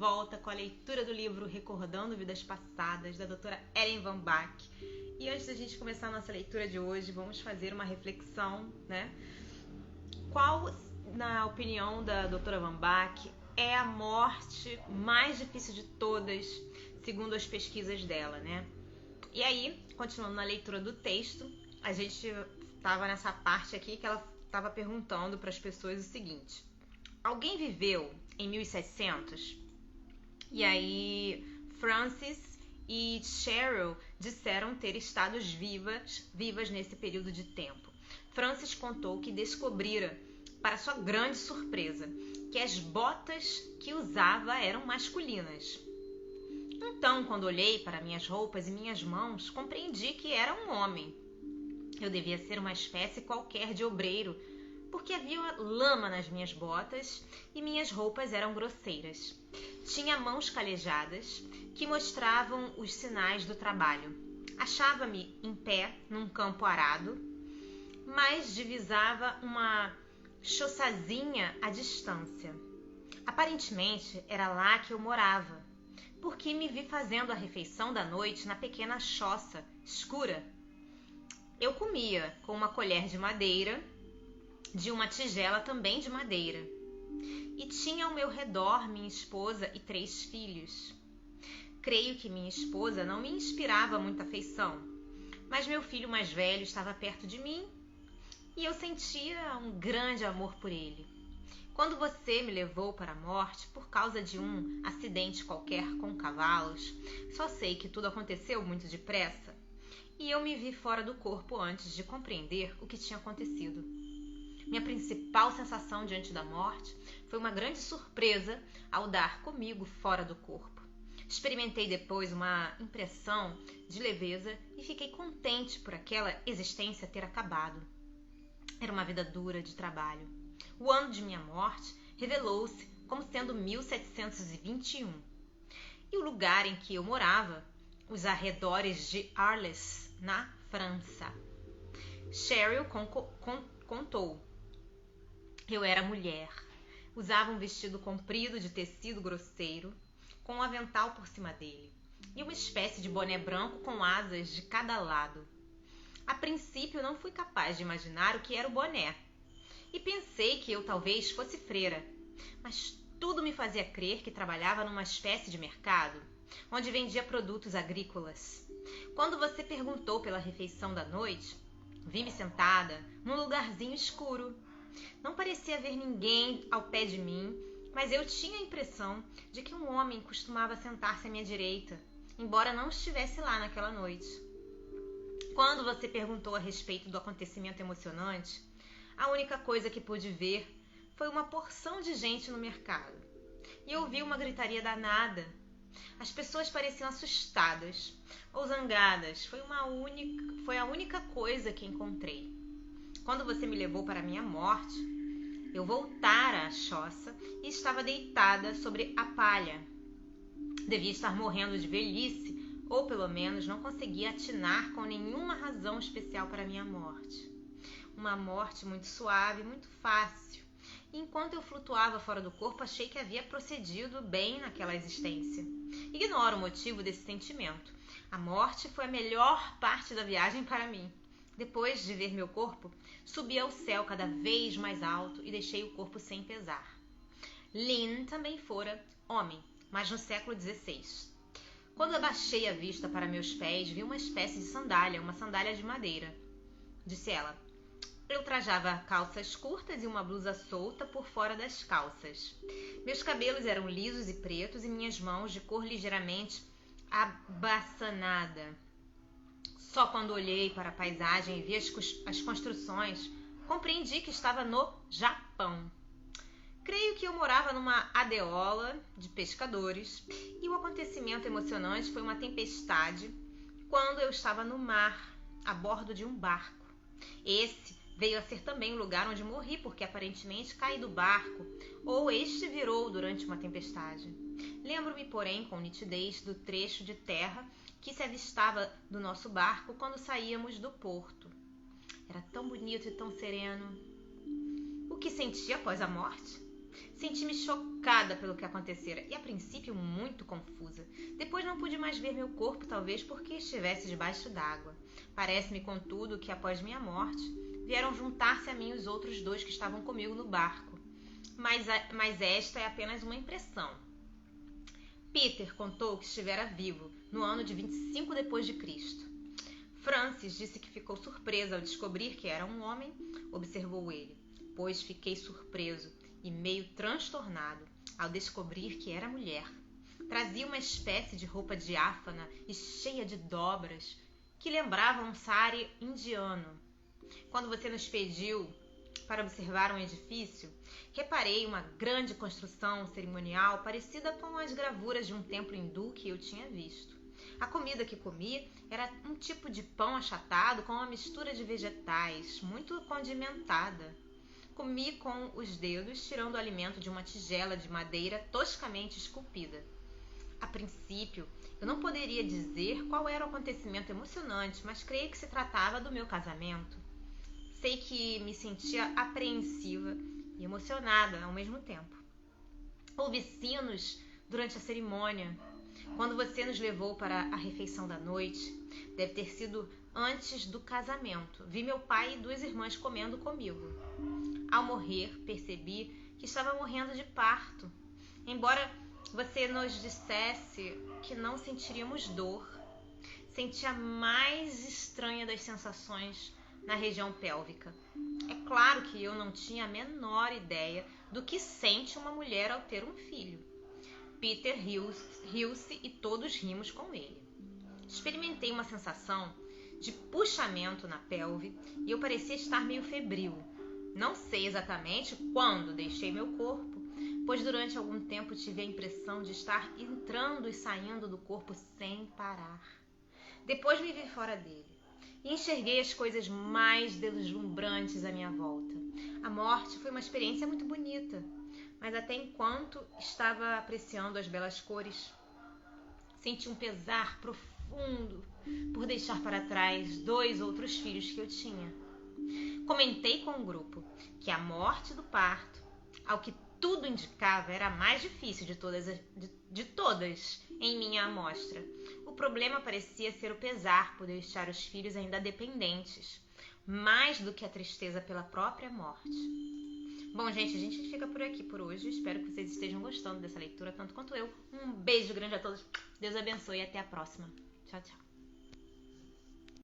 volta com a leitura do livro Recordando Vidas Passadas, da doutora Ellen Van Bach. E antes da gente começar a nossa leitura de hoje, vamos fazer uma reflexão, né? Qual, na opinião da doutora Van Bach, é a morte mais difícil de todas, segundo as pesquisas dela, né? E aí, continuando na leitura do texto, a gente estava nessa parte aqui que ela estava perguntando para as pessoas o seguinte: alguém viveu em 1700? E aí, Francis e Cheryl disseram ter estado vivas nesse período de tempo. Francis contou que descobrira, para sua grande surpresa, que as botas que usava eram masculinas. Então, quando olhei para minhas roupas e minhas mãos, compreendi que era um homem. Eu devia ser uma espécie qualquer de obreiro, porque havia lama nas minhas botas e minhas roupas eram grosseiras. Tinha mãos calejadas que mostravam os sinais do trabalho. Achava-me em pé num campo arado, mas divisava uma choçazinha à distância. Aparentemente era lá que eu morava, porque me vi fazendo a refeição da noite na pequena choça escura. Eu comia com uma colher de madeira, de uma tigela também de madeira, e tinha ao meu redor minha esposa e 3 filhos. Creio que minha esposa não me inspirava muita afeição, mas meu filho mais velho estava perto de mim e eu sentia um grande amor por ele. Quando você me levou para a morte por causa de um acidente qualquer com cavalos, só sei que tudo aconteceu muito depressa e eu me vi fora do corpo antes de compreender o que tinha acontecido. Minha principal sensação diante da morte foi uma grande surpresa ao dar comigo fora do corpo. Experimentei depois uma impressão de leveza e fiquei contente por aquela existência ter acabado. Era uma vida dura de trabalho. O ano de minha morte revelou-se como sendo 1721. E o lugar em que eu morava, os arredores de Arles, na França. Cheryl contou. Eu era mulher. Usava um vestido comprido de tecido grosseiro, com um avental por cima dele, e uma espécie de boné branco com asas de cada lado. A princípio não fui capaz de imaginar o que era o boné, e pensei que eu talvez fosse freira, mas tudo me fazia crer que trabalhava numa espécie de mercado, onde vendia produtos agrícolas. Quando você perguntou pela refeição da noite, vi-me sentada num lugarzinho escuro. Não parecia haver ninguém ao pé de mim, mas eu tinha a impressão de que um homem costumava sentar-se à minha direita, embora não estivesse lá naquela noite. Quando você perguntou a respeito do acontecimento emocionante, a única coisa que pude ver foi uma porção de gente no mercado. E ouvi uma gritaria danada. As pessoas pareciam assustadas ou zangadas. Foi a única coisa que encontrei. Quando você me levou para a minha morte, eu voltara à choça e estava deitada sobre a palha. Devia estar morrendo de velhice, ou pelo menos não conseguia atinar com nenhuma razão especial para a minha morte. Uma morte muito suave, muito fácil. E enquanto eu flutuava fora do corpo, achei que havia procedido bem naquela existência. Ignoro o motivo desse sentimento. A morte foi a melhor parte da viagem para mim. Depois de ver meu corpo, subi ao céu cada vez mais alto e deixei o corpo sem pesar. Lynn também fora homem, mas no século XVI. Quando abaixei a vista para meus pés, vi uma espécie de sandália, uma sandália de madeira. Disse ela. Eu trajava calças curtas e uma blusa solta por fora das calças. Meus cabelos eram lisos e pretos e minhas mãos de cor ligeiramente abaçanada. Só quando olhei para a paisagem e vi as construções, compreendi que estava no Japão. Creio que eu morava numa aldeia de pescadores e o acontecimento emocionante foi uma tempestade quando eu estava no mar, a bordo de um barco. Esse veio a ser também o lugar onde morri, porque aparentemente caí do barco ou este virou durante uma tempestade. Lembro-me, porém, com nitidez do trecho de terra que se avistava do nosso barco quando saíamos do porto. Era tão bonito e tão sereno. O que senti após a morte? Senti-me chocada pelo que acontecera e, a princípio, muito confusa. Depois não pude mais ver meu corpo, talvez porque estivesse debaixo d'água. Parece-me, contudo, que após minha morte, vieram juntar-se a mim os outros 2 que estavam comigo no barco. Mas esta é apenas uma impressão. Peter contou que estivera vivo no ano de 25 depois de Cristo. Francis disse que ficou surpresa ao descobrir que era um homem, observou ele, pois fiquei surpreso e meio transtornado ao descobrir que era mulher. Trazia uma espécie de roupa diáfana e cheia de dobras que lembrava um sari indiano. Quando você nos pediu para observar um edifício, reparei uma grande construção cerimonial parecida com as gravuras de um templo hindu que eu tinha visto. A comida que comi era um tipo de pão achatado com uma mistura de vegetais, muito condimentada. Comi com os dedos, tirando o alimento de uma tigela de madeira toscamente esculpida. A princípio, eu não poderia dizer qual era o acontecimento emocionante, mas creio que se tratava do meu casamento. Sei que me sentia apreensiva e emocionada ao mesmo tempo. Houve sinos durante a cerimônia. Quando você nos levou para a refeição da noite, deve ter sido antes do casamento. Vi meu pai e 2 irmãs comendo comigo. Ao morrer, percebi que estava morrendo de parto. Embora você nos dissesse que não sentiríamos dor, senti a mais estranha das sensações na região pélvica. É claro que eu não tinha a menor ideia do que sente uma mulher ao ter um filho. Peter riu-se e todos rimos com ele. Experimentei uma sensação de puxamento na pelve e eu parecia estar meio febril. Não sei exatamente quando deixei meu corpo, pois durante algum tempo tive a impressão de estar entrando e saindo do corpo sem parar. Depois me vi fora dele e enxerguei as coisas mais deslumbrantes à minha volta. A morte foi uma experiência muito bonita, mas até enquanto estava apreciando as belas cores, senti um pesar profundo por deixar para trás 2 outros filhos que eu tinha. Comentei com o grupo que a morte do parto, ao que tudo indicava, era a mais difícil de todas em minha amostra. O problema parecia ser o pesar por deixar os filhos ainda dependentes, mais do que a tristeza pela própria morte. Bom, gente, a gente fica por aqui por hoje. Espero que vocês estejam gostando dessa leitura, tanto quanto eu. Um beijo grande a todos. Deus abençoe e até a próxima. Tchau, tchau.